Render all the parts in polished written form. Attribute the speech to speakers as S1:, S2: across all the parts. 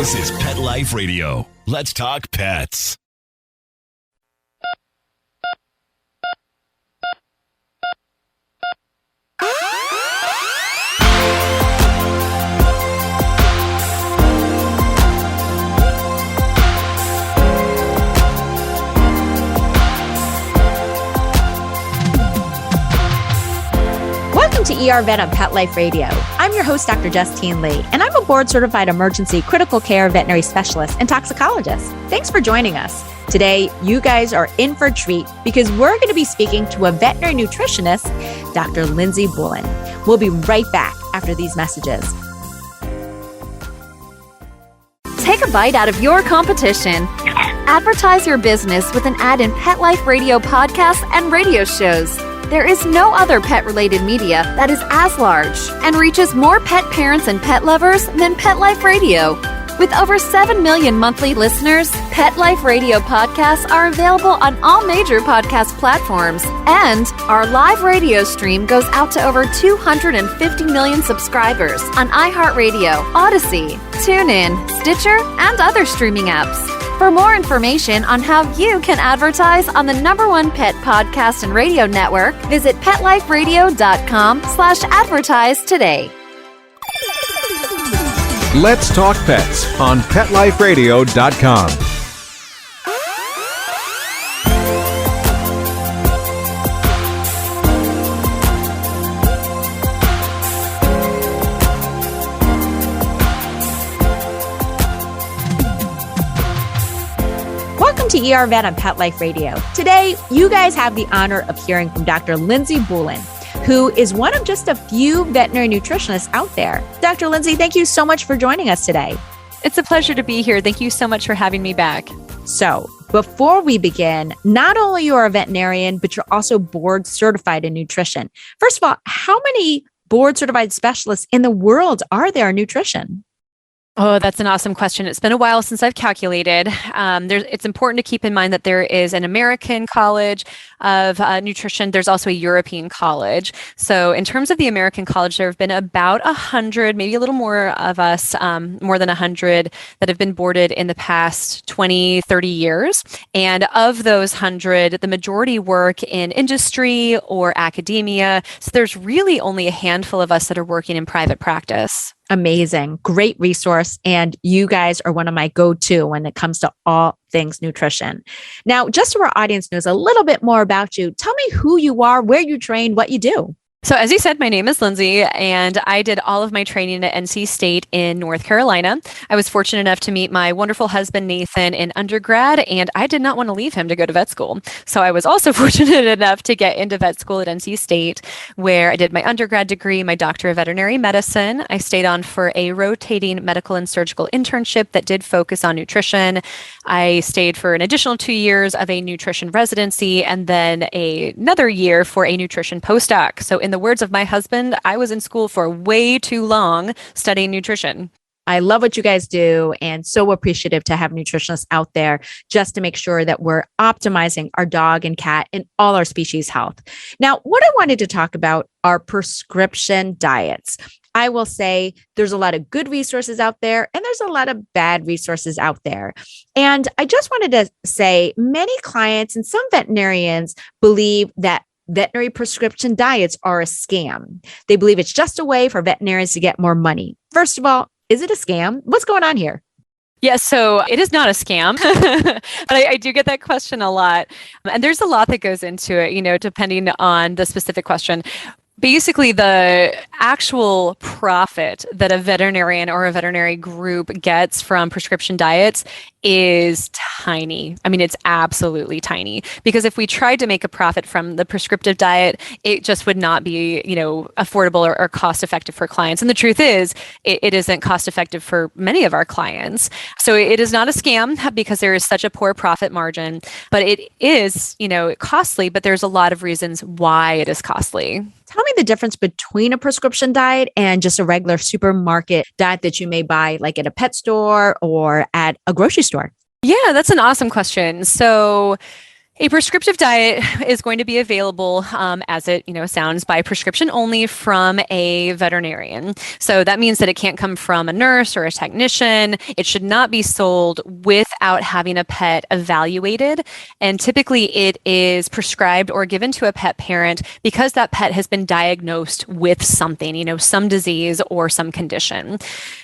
S1: This is Pet Life Radio. Let's talk pets.
S2: Welcome to ER Vet on Pet Life Radio. I'm your host, Dr. Justine Lee, and I'm a board-certified emergency critical care veterinary specialist and toxicologist. Thanks for joining us. Today, you guys are in for a treat because we're going to be speaking to a veterinary nutritionist, Dr. Lindsey Bullen. We'll be right back after these messages.
S3: Take a bite out of your competition. Advertise your business with an ad in Pet Life Radio podcasts and radio shows. There is no other pet-related media that is as large and reaches more pet parents and pet lovers than Pet Life Radio. With over 7 million monthly listeners, Pet Life Radio podcasts are available on all major podcast platforms, and our live radio stream goes out to over 250 million subscribers on iHeartRadio, Odyssey, TuneIn, Stitcher, and other streaming apps. For more information on how you can advertise on the #1 pet podcast and radio network, visit PetLifeRadio.com/advertise today.
S4: Let's Talk Pets on PetLifeRadio.com.
S2: Welcome to ER Vet on Pet Life Radio. Today, you guys have the honor of hearing from Dr. Lindsey Bullen, who is one of just a few veterinary nutritionists out there. Dr. Lindsey, thank you so much for joining us today.
S5: It's a pleasure to be here. Thank you so much for having me back.
S2: So, before we begin, not only you are a veterinarian, but you're also board certified in nutrition. First of all, how many board certified specialists in the world are there in nutrition?
S5: Oh, that's an awesome question. It's been a while since I've calculated. It's important to keep in mind that there is an American College of Nutrition. There's also a European College. So in terms of the American College, there have been about 100, maybe a little more of us, more than 100 that have been boarded in the past 20, 30 years. And of those 100, the majority work in industry or academia. So there's really only a handful of us that are working in private practice.
S2: Amazing. Great resource. And you guys are one of my go-to when it comes to all things nutrition. Now, just so our audience knows a little bit more about you, tell me who you are, where you train, what you do.
S5: So as you said, my name is Lindsey, and I did all of my training at NC State in North Carolina. I was fortunate enough to meet my wonderful husband, Nathan, in undergrad, and I did not want to leave him to go to vet school. So I was also fortunate enough to get into vet school at NC State, where I did my undergrad degree, my doctor of veterinary medicine. I stayed on for a rotating medical and surgical internship that did focus on nutrition. I stayed for an additional 2 years of a nutrition residency, and then another year for a nutrition postdoc. So in the words of my husband, I was in school for way too long studying nutrition.
S2: I love what you guys do and so appreciative to have nutritionists out there just to make sure that we're optimizing our dog and cat and all our species health. Now, what I wanted to talk about are prescription diets. I will say there's a lot of good resources out there and there's a lot of bad resources out there. And I just wanted to say many clients and some veterinarians believe that veterinary prescription diets are a scam. They believe it's just a way for veterinarians to get more money. First of all, is it a scam? What's going on here?
S5: Yes, so it is not a scam, but I do get that question a lot. And there's a lot that goes into it, depending on the specific question. Basically, the actual profit that a veterinarian or a veterinary group gets from prescription diets is tiny. I mean, it's absolutely tiny. Because if we tried to make a profit from the prescriptive diet, it just would not be, affordable or cost effective for clients. And the truth is, it isn't cost effective for many of our clients. So it is not a scam because there is such a poor profit margin. But it is, costly, but there's a lot of reasons why it is costly.
S2: Tell me the difference between a prescription diet and just a regular supermarket diet that you may buy like at a pet store or at a grocery store.
S5: Yeah, that's an awesome question. So A prescriptive diet is going to be available, as it sounds, by prescription only from a veterinarian. So that means that it can't come from a nurse or a technician. It should not be sold without having a pet evaluated. And typically it is prescribed or given to a pet parent because that pet has been diagnosed with something, some disease or some condition.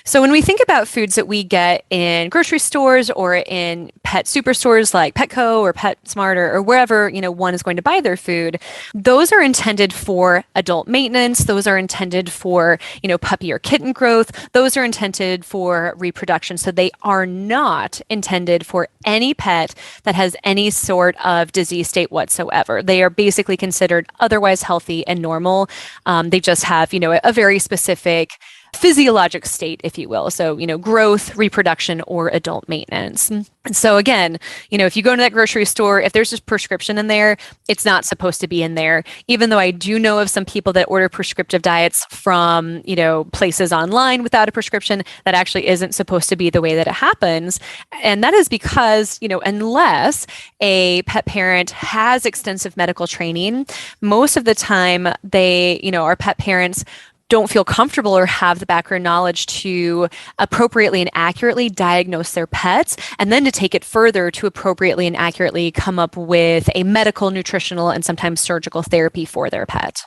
S5: So when we think about foods that we get in grocery stores or in pet superstores like Petco or PetSmart or wherever, one is going to buy their food, those are intended for adult maintenance. Those are intended for, puppy or kitten growth. Those are intended for reproduction. So they are not intended for any pet that has any sort of disease state whatsoever. They are basically considered otherwise healthy and normal. They just have, a very specific physiologic state, if you will. So, growth, reproduction, or adult maintenance. And so again, if you go to that grocery store, if there's a prescription in there, it's not supposed to be in there. Even though I do know of some people that order prescriptive diets from, places online without a prescription, that actually isn't supposed to be the way that it happens. And that is because, unless a pet parent has extensive medical training, most of the time our pet parents don't feel comfortable or have the background knowledge to appropriately and accurately diagnose their pets, and then to take it further to appropriately and accurately come up with a medical, nutritional, and sometimes surgical therapy for their pet.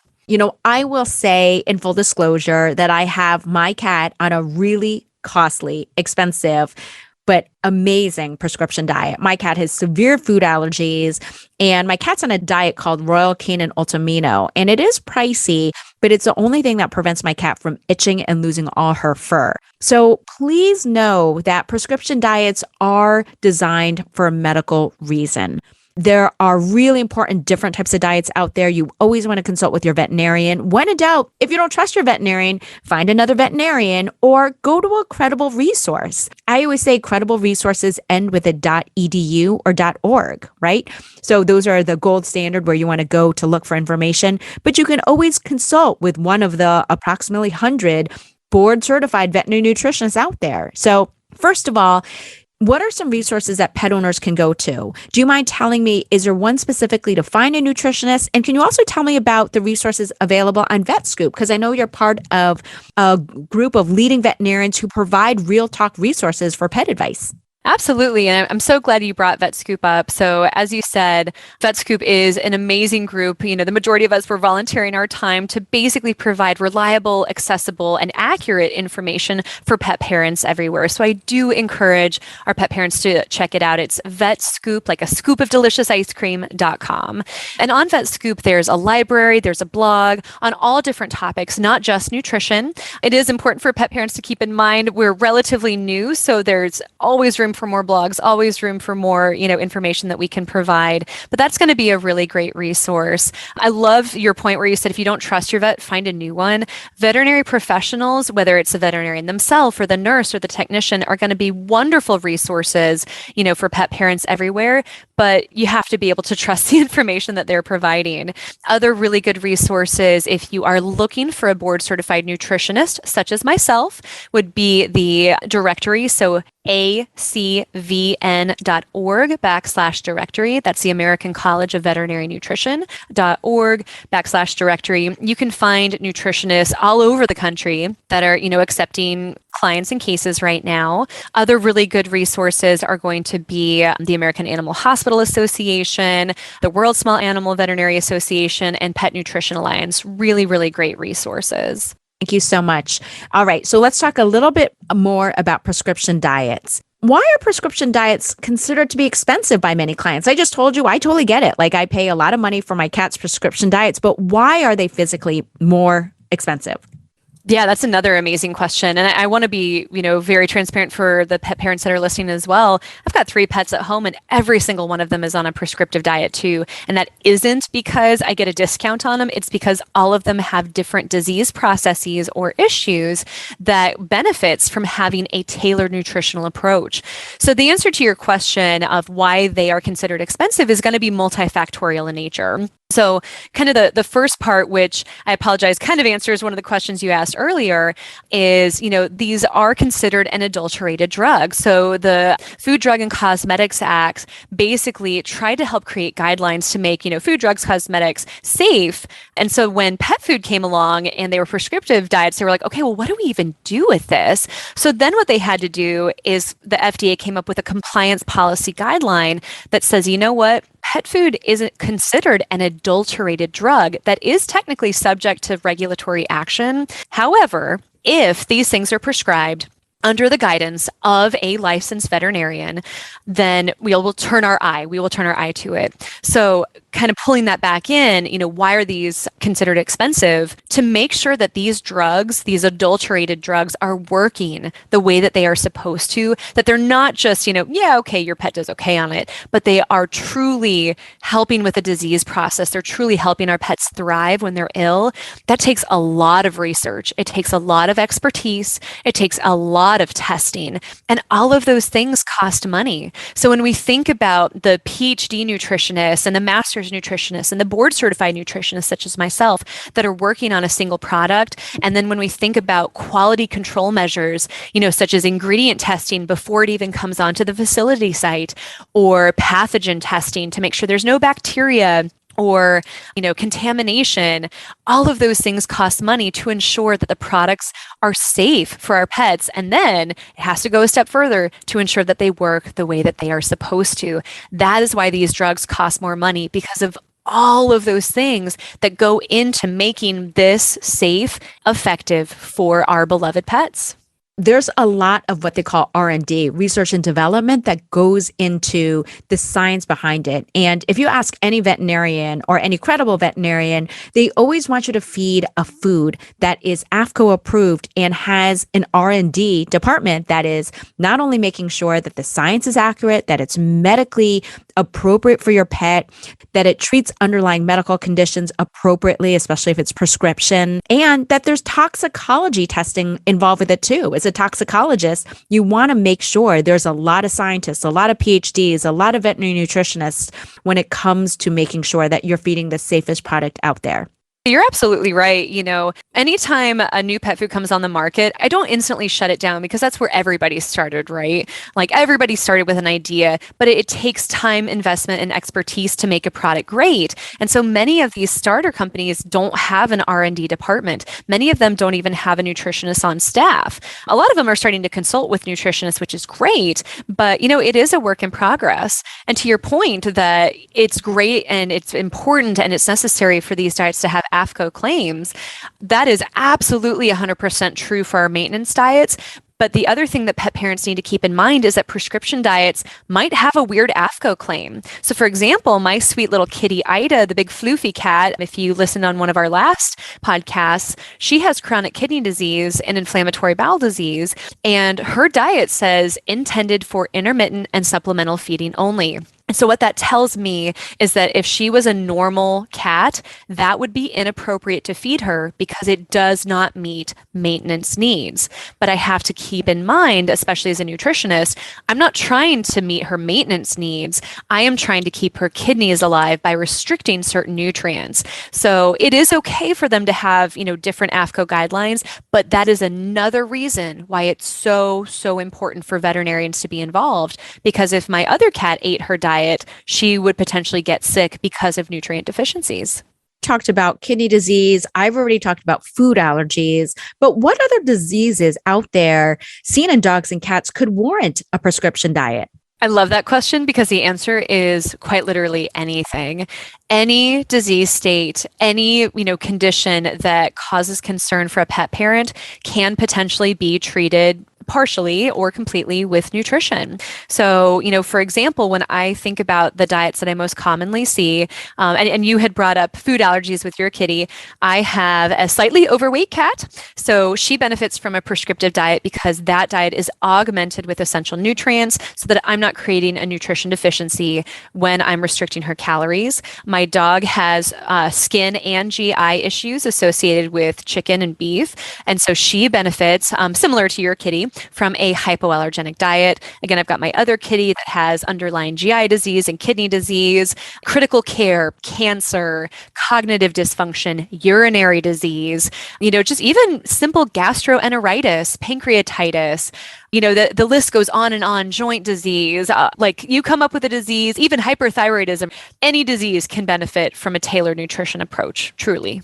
S2: I will say in full disclosure that I have my cat on a really costly, expensive, but amazing prescription diet. My cat has severe food allergies, and my cat's on a diet called Royal Canin Ultimino. And it is pricey, but it's the only thing that prevents my cat from itching and losing all her fur. So please know that prescription diets are designed for a medical reason. There are really important different types of diets out there. You always want to consult with your veterinarian. When in doubt, if you don't trust your veterinarian, find another veterinarian or go to a credible resource. I always say credible resources end with a .edu or .org, right? So those are the gold standard where you want to go to look for information. But you can always consult with one of the approximately 100 board certified veterinary nutritionists out there. So first of all, what are some resources that pet owners can go to? Do you mind telling me, is there one specifically to find a nutritionist? And can you also tell me about the resources available on VetScoop? Because I know you're part of a group of leading veterinarians who provide real talk resources for pet advice.
S5: Absolutely. And I'm so glad you brought VetScoop up. So as you said, VetScoop is an amazing group. The majority of us were volunteering our time to basically provide reliable, accessible, and accurate information for pet parents everywhere. So I do encourage our pet parents to check it out. It's VetScoop, like a scoop of delicious ice cream.com. And on VetScoop, there's a library, there's a blog on all different topics, not just nutrition. It is important for pet parents to keep in mind we're relatively new, so there's always room for more blogs, always room for more, information that we can provide. But that's going to be a really great resource. I love your point where you said if you don't trust your vet, find a new one. Veterinary professionals, whether it's the veterinarian themselves or the nurse or the technician, are going to be wonderful resources, for pet parents everywhere. But you have to be able to trust the information that they're providing. Other really good resources, if you are looking for a board certified nutritionist, such as myself, would be the directory. So acvn.org/directory. That's the American College of Veterinary Nutrition.org/directory. You can find nutritionists all over the country that are, accepting clients and cases right now. Other really good resources are going to be the American Animal Hospital Association, the World Small Animal Veterinary Association, and Pet Nutrition Alliance. Really, really great resources.
S2: Thank you so much. All right, so let's talk a little bit more about prescription diets. Why are prescription diets considered to be expensive by many clients? I just told you, I totally get it. Like I pay a lot of money for my cat's prescription diets, but why are they physically more expensive?
S5: Yeah, that's another amazing question. And I want to be, very transparent for the pet parents that are listening as well. I've got 3 pets at home and every single one of them is on a prescriptive diet too. And that isn't because I get a discount on them. It's because all of them have different disease processes or issues that benefits from having a tailored nutritional approach. So the answer to your question of why they are considered expensive is going to be multifactorial in nature. So kind of the first part, which I apologize, kind of answers one of the questions you asked earlier, is, these are considered an adulterated drug. So the Food, Drug, and Cosmetics Act basically tried to help create guidelines to make, food, drugs, cosmetics safe. And so when pet food came along and they were prescriptive diets, they were like, okay, well, what do we even do with this? So then what they had to do is the FDA came up with a compliance policy guideline that says, you know what? Pet food isn't considered an adulterated drug that is technically subject to regulatory action. However, if these things are prescribed under the guidance of a licensed veterinarian, then we will turn our eye to it. So kind of pulling that back in, why are these considered expensive? To make sure that these drugs, these adulterated drugs, are working the way that they are supposed to, that they're not just, okay, your pet does okay on it, but they are truly helping with the disease process. They're truly helping our pets thrive when they're ill. That takes a lot of research. It takes a lot of expertise. It takes a lot of testing, and all of those things cost money. So when we think about the PhD nutritionists and the master's nutritionists and the board certified nutritionists such as myself that are working on a single product, and then when we think about quality control measures, such as ingredient testing before it even comes onto the facility site, or pathogen testing to make sure there's no bacteria or, contamination, all of those things cost money to ensure that the products are safe for our pets. And then it has to go a step further to ensure that they work the way that they are supposed to. That is why these drugs cost more money, because of all of those things that go into making this safe, effective for our beloved pets.
S2: There's a lot of what they call R&D, research and development, that goes into the science behind it. And if you ask any veterinarian or any credible veterinarian, they always want you to feed a food that is AAFCO approved and has an R&D department that is not only making sure that the science is accurate, that it's medically appropriate for your pet, that it treats underlying medical conditions appropriately, especially if it's prescription, and that there's toxicology testing involved with it too. As a toxicologist, you want to make sure there's a lot of scientists, a lot of PhDs, a lot of veterinary nutritionists when it comes to making sure that you're feeding the safest product out there.
S5: You're absolutely right. Anytime a new pet food comes on the market, I don't instantly shut it down, because that's where everybody started, right? Like, everybody started with an idea, but it takes time, investment, and expertise to make a product great. And so many of these starter companies don't have an R&D department. Many of them don't even have a nutritionist on staff. A lot of them are starting to consult with nutritionists, which is great, but it is a work in progress. And to your point that it's great and it's important and it's necessary for these diets to have AAFCO claims, that is absolutely 100% true for our maintenance diets. But the other thing that pet parents need to keep in mind is that prescription diets might have a weird AAFCO claim. So for example, my sweet little kitty Ida, the big floofy cat, if you listen on one of our last podcasts, she has chronic kidney disease and inflammatory bowel disease, and her diet says intended for intermittent and supplemental feeding only. So what that tells me is that if she was a normal cat, that would be inappropriate to feed her because it does not meet maintenance needs. But I have to keep in mind, especially as a nutritionist, I'm not trying to meet her maintenance needs. I am trying to keep her kidneys alive by restricting certain nutrients. So it is okay for them to have, different AAFCO guidelines, but that is another reason why it's so important for veterinarians to be involved. Because if my other cat ate her diet, she would potentially get sick because of nutrient deficiencies.
S2: Talked about kidney disease. I've already talked about food allergies, but what other diseases out there seen in dogs and cats could warrant a prescription diet?
S5: I love that question, because the answer is quite literally anything. Any disease state, any, condition that causes concern for a pet parent can potentially be treated partially or completely with nutrition. So, for example, when I think about the diets that I most commonly see, and you had brought up food allergies with your kitty, I have a slightly overweight cat. So she benefits from a prescriptive diet because that diet is augmented with essential nutrients so that I'm not creating a nutrition deficiency when I'm restricting her calories. My dog has skin and GI issues associated with chicken and beef. And so she benefits, similar to your kitty, from a hypoallergenic diet. Again, I've got my other kitty that has underlying GI disease and kidney disease, critical care, cancer, cognitive dysfunction, urinary disease, just even simple gastroenteritis, pancreatitis. The list goes on and on, joint disease, like you come up with a disease, even hyperthyroidism, any disease can benefit from a tailored nutrition approach, truly.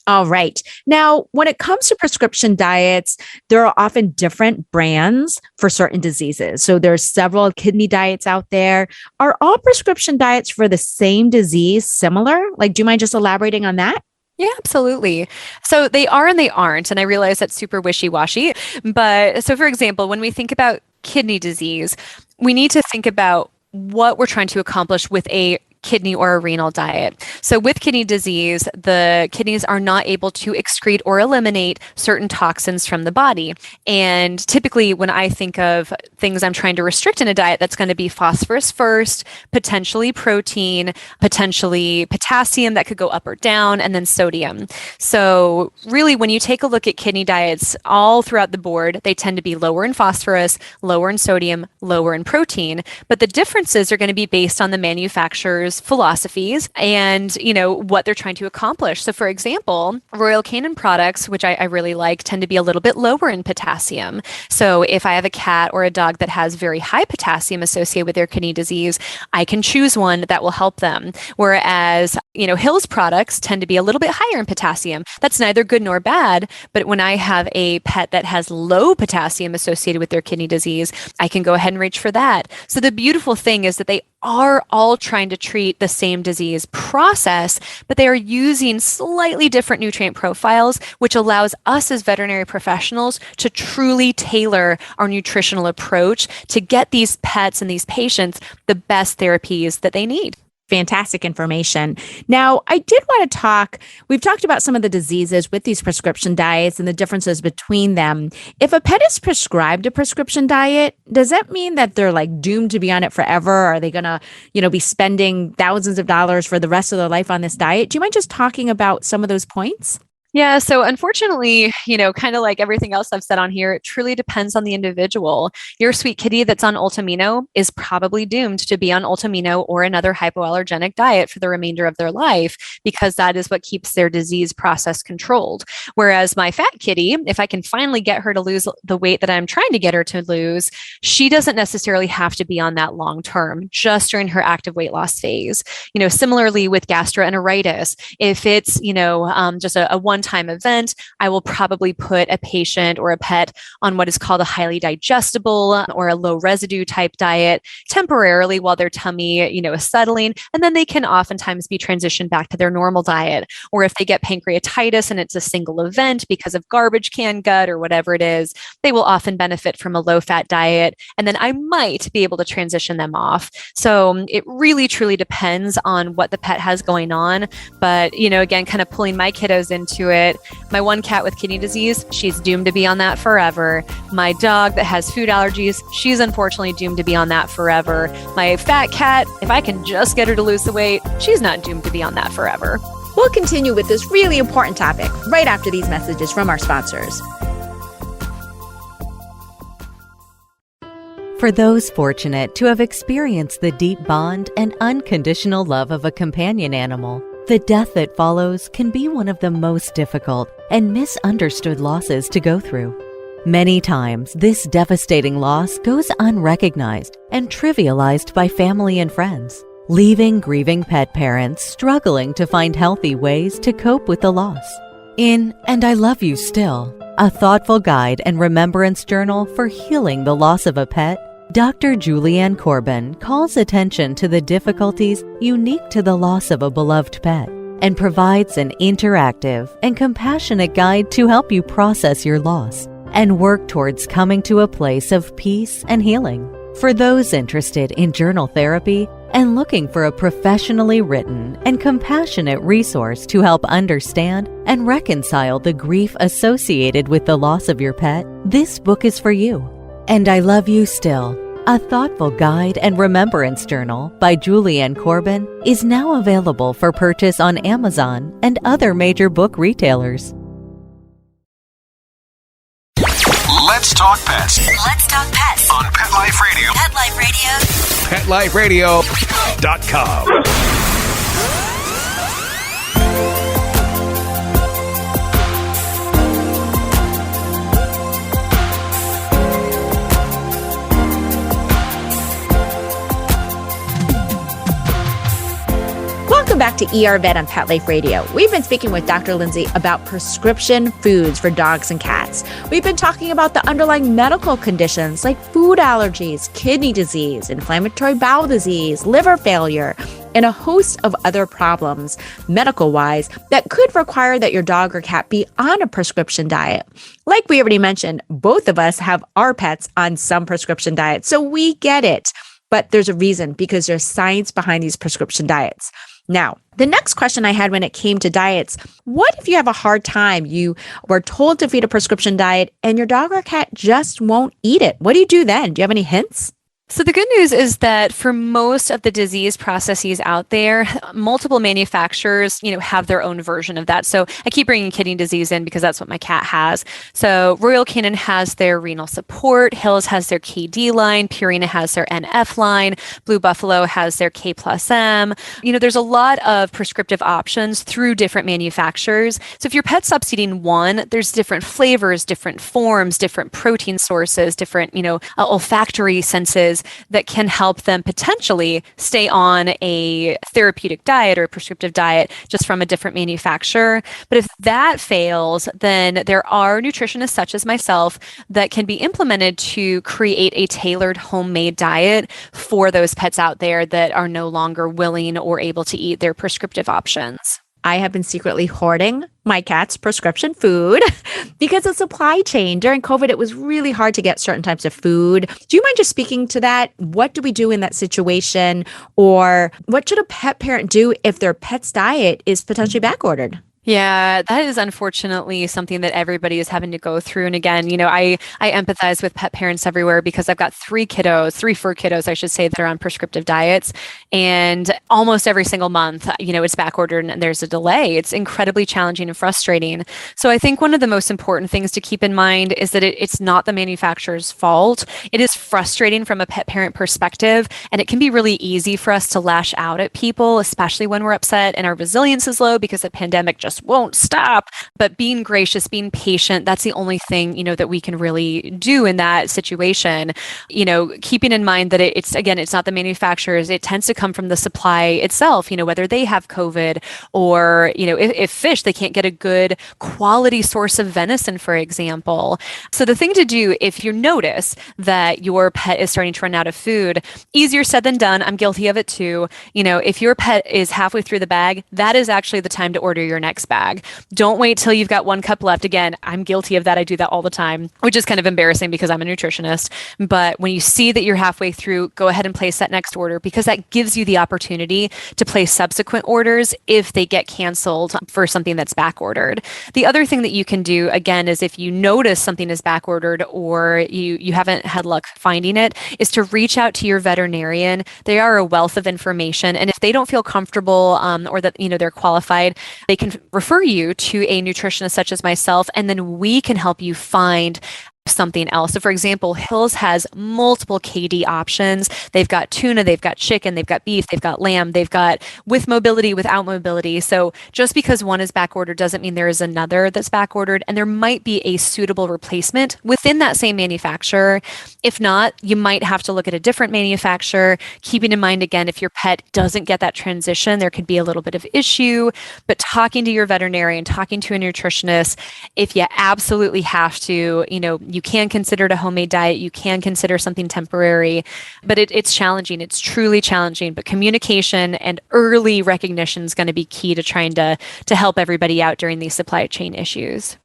S2: All right. Now, when it comes to prescription diets, there are often different brands for certain diseases. So there's several kidney diets out there. Are all prescription diets for the same disease similar? Like, do you mind just elaborating on that?
S5: Yeah, absolutely. So they are and they aren't. And I realize that's super wishy-washy. But so for example, when we think about kidney disease, we need to think about what we're trying to accomplish with a kidney or a renal diet. So with kidney disease, the kidneys are not able to excrete or eliminate certain toxins from the body. And typically when I think of things I'm trying to restrict in a diet, that's going to be phosphorus first, potentially protein, potentially potassium that could go up or down, and then sodium. So really when you take a look at kidney diets all throughout the board, they tend to be lower in phosphorus, lower in sodium, lower in protein. But the differences are going to be based on the manufacturer's philosophies and what they're trying to accomplish. So for example, Royal Canin products, which I really like, tend to be a little bit lower in potassium. So if I have a cat or a dog that has very high potassium associated with their kidney disease, I can choose one that will help them. Whereas Hill's products tend to be a little bit higher in potassium. That's neither good nor bad, but when I have a pet that has low potassium associated with their kidney disease, I can go ahead and reach for that. So the beautiful thing is that they are all trying to treat the same disease process, but they are using slightly different nutrient profiles, which allows us as veterinary professionals to truly tailor our nutritional approach to get these pets and these patients the best therapies that they need.
S2: Fantastic information. Now, I did want to we've talked about some of the diseases with these prescription diets and the differences between them. If a pet is prescribed a prescription diet, does that mean that they're like doomed to be on it forever? Are they going to, be spending thousands of dollars for the rest of their life on this diet? Do you mind just talking about some of those points?
S5: Yeah, so unfortunately, kind of like everything else I've said on here, it truly depends on the individual. Your sweet kitty that's on Ultimino is probably doomed to be on Ultimino or another hypoallergenic diet for the remainder of their life because that is what keeps their disease process controlled. Whereas my fat kitty, if I can finally get her to lose the weight that I'm trying to get her to lose, she doesn't necessarily have to be on that long term, just during her active weight loss phase. Similarly with gastroenteritis, if it's, just a one-time event, I will probably put a patient or a pet on what is called a highly digestible or a low residue type diet temporarily while their tummy, is settling. And then they can oftentimes be transitioned back to their normal diet. Or if they get pancreatitis and it's a single event because of garbage can gut or whatever it is, they will often benefit from a low-fat diet. And then I might be able to transition them off. So it really, truly depends on what the pet has going on. But, again, kind of pulling my kiddos into it. My one cat with kidney disease, she's doomed to be on that forever. My dog that has food allergies, she's unfortunately doomed to be on that forever. My fat cat, if I can just get her to lose the weight, she's not doomed to be on that forever.
S2: We'll continue with this really important topic right after these messages from our sponsors.
S6: For those fortunate to have experienced the deep bond and unconditional love of a companion animal, the death that follows can be one of the most difficult and misunderstood losses to go through. Many times, this devastating loss goes unrecognized and trivialized by family and friends, leaving grieving pet parents struggling to find healthy ways to cope with the loss. In And I Love You Still, a thoughtful guide and remembrance journal for healing the loss of a pet, Dr. Julianne Corbin calls attention to the difficulties unique to the loss of a beloved pet and provides an interactive and compassionate guide to help you process your loss and work towards coming to a place of peace and healing. For those interested in journal therapy and looking for a professionally written and compassionate resource to help understand and reconcile the grief associated with the loss of your pet, this book is for you. And I Love You Still, a thoughtful guide and remembrance journal by Julianne Corbin, is now available for purchase on Amazon and other major book retailers.
S4: Let's Talk Pets
S1: Let's Talk Pets
S4: on Pet Life Radio.
S1: Pet Life Radio.
S4: PetLifeRadio.com.
S2: Welcome back to ER Vet on Pet Life Radio. We've been speaking with Dr. Lindsey about prescription foods for dogs and cats. We've been talking about the underlying medical conditions like food allergies, kidney disease, inflammatory bowel disease, liver failure, and a host of other problems, medical-wise, that could require that your dog or cat be on a prescription diet. Like we already mentioned, both of us have our pets on some prescription diets, so we get it. But there's a reason, because there's science behind these prescription diets. Now, the next question I had when it came to diets, what if you have a hard time? You were told to feed a prescription diet and your dog or cat just won't eat it. What do you do then? Do you have any hints?
S5: So the good news is that for most of the disease processes out there, multiple manufacturers, have their own version of that. So I keep bringing kidney disease in because that's what my cat has. So Royal Canin has their renal support, Hills has their KD line, Purina has their NF line, Blue Buffalo has their K plus M. There's a lot of prescriptive options through different manufacturers. So if your pet stops eating one, there's different flavors, different forms, different protein sources, different, olfactory senses that can help them potentially stay on a therapeutic diet or a prescriptive diet just from a different manufacturer. But if that fails, then there are nutritionists such as myself that can be implemented to create a tailored homemade diet for those pets out there that are no longer willing or able to eat their prescriptive options.
S2: I have been secretly hoarding my cat's prescription food because of supply chain. During COVID, it was really hard to get certain types of food. Do you mind just speaking to that? What do we do in that situation? Or what should a pet parent do if their pet's diet is potentially backordered?
S5: Yeah, that is unfortunately something that everybody is having to go through. And again, I empathize with pet parents everywhere because I've got three fur kiddos, I should say, that are on prescriptive diets. And almost every single month, it's back ordered and there's a delay. It's incredibly challenging and frustrating. So I think one of the most important things to keep in mind is that it's not the manufacturer's fault. It is frustrating from a pet parent perspective. And it can be really easy for us to lash out at people, especially when we're upset and our resilience is low because the pandemic just won't stop. But being gracious, being patient, that's the only thing, that we can really do in that situation. Keeping in mind that it's not the manufacturers. It tends to come from the supply itself, whether they have COVID or, if fish, they can't get a good quality source of venison, for example. So the thing to do if you notice that your pet is starting to run out of food, easier said than done. I'm guilty of it too. If your pet is halfway through the bag, that is actually the time to order your next bag. Don't wait till you've got one cup left. Again, I'm guilty of that. I do that all the time, which is kind of embarrassing because I'm a nutritionist. But when you see that you're halfway through, go ahead and place that next order because that gives you the opportunity to place subsequent orders if they get canceled for something that's back ordered. The other thing that you can do, again, is if you notice something is back ordered or you haven't had luck finding it, is to reach out to your veterinarian. They are a wealth of information. And if they don't feel comfortable or that they're qualified, they can refer you to a nutritionist such as myself, and then we can help you find something else. So for example, Hills has multiple KD options. They've got tuna, they've got chicken, they've got beef, they've got lamb, they've got with mobility, without mobility. So just because one is back ordered doesn't mean there is another that's back ordered, and there might be a suitable replacement within that same manufacturer. If not, you might have to look at a different manufacturer, keeping in mind, again, if your pet doesn't get that transition, there could be a little bit of issue. But talking to your veterinarian, talking to a nutritionist, if you absolutely have to, you can consider it a homemade diet. You can consider something temporary, but it's challenging. It's truly challenging. But communication and early recognition is going to be key to trying to help everybody out during these supply chain issues.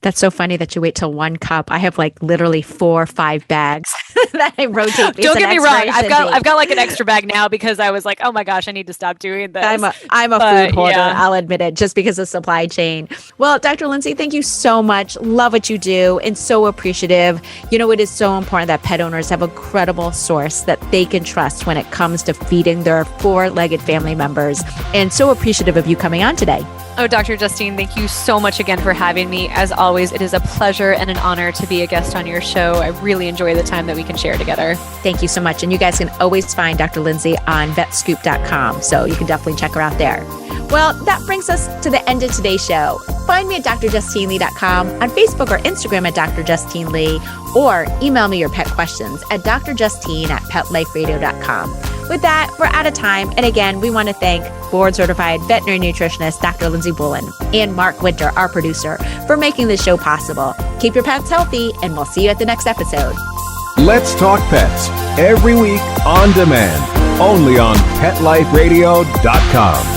S2: That's so funny that you wait till one cup. I have like literally 4 or 5 bags that I rotate.
S5: Don't get me wrong. I've got like an extra bag now because I was like, oh my gosh, I need to stop doing this.
S2: I'm a food hoarder. Yeah. I'll admit it, just because of supply chain. Well, Dr. Lindsey, thank you so much. Love what you do and so appreciative. It is so important that pet owners have a credible source that they can trust when it comes to feeding their 4-legged family members. And so appreciative of you coming on today.
S5: Oh, Dr. Justine, thank you so much again for having me. As always, it is a pleasure and an honor to be a guest on your show. I really enjoy the time that we can share together.
S2: Thank you so much. And you guys can always find Dr. Lindsey on vetscoop.com. So you can definitely check her out there. Well, that brings us to the end of today's show. Find me at drjustinelee.com, on Facebook or Instagram at Dr. Justine Lee, or email me your pet questions at drjustine@petliferadio.com. With that, we're out of time. And again, we want to thank board-certified veterinary nutritionist Dr. Lindsey Bullen and Mark Winter, our producer, for making this show possible. Keep your pets healthy, and we'll see you at the next episode.
S7: Let's Talk Pets, every week on demand, only on PetLifeRadio.com.